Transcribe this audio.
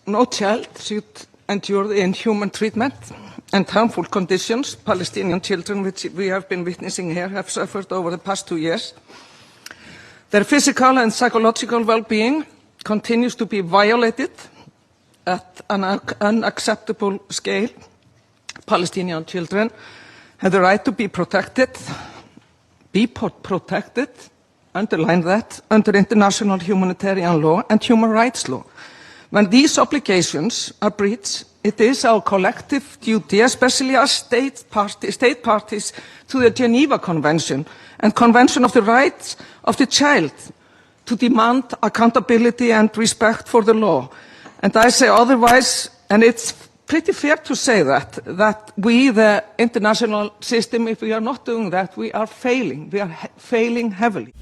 no child should endure the inhuman treatment and harmful conditions Palestinian children, which we have been witnessing here, have suffered over the past 2 years. Their physical and psychological well-being continues to be violated at an unacceptable scale. Palestinian children have the right to be protected, underline that, under international humanitarian law and human rights law. When these obligations are breached, it is our collective duty, especially as state parties to the Geneva Convention and Convention of the Rights of the Child, to demand accountability and respect for the law. And I say otherwise, and it's pretty fair to say that we, the international system, if we are not doing that, we are failing. We are failing heavily.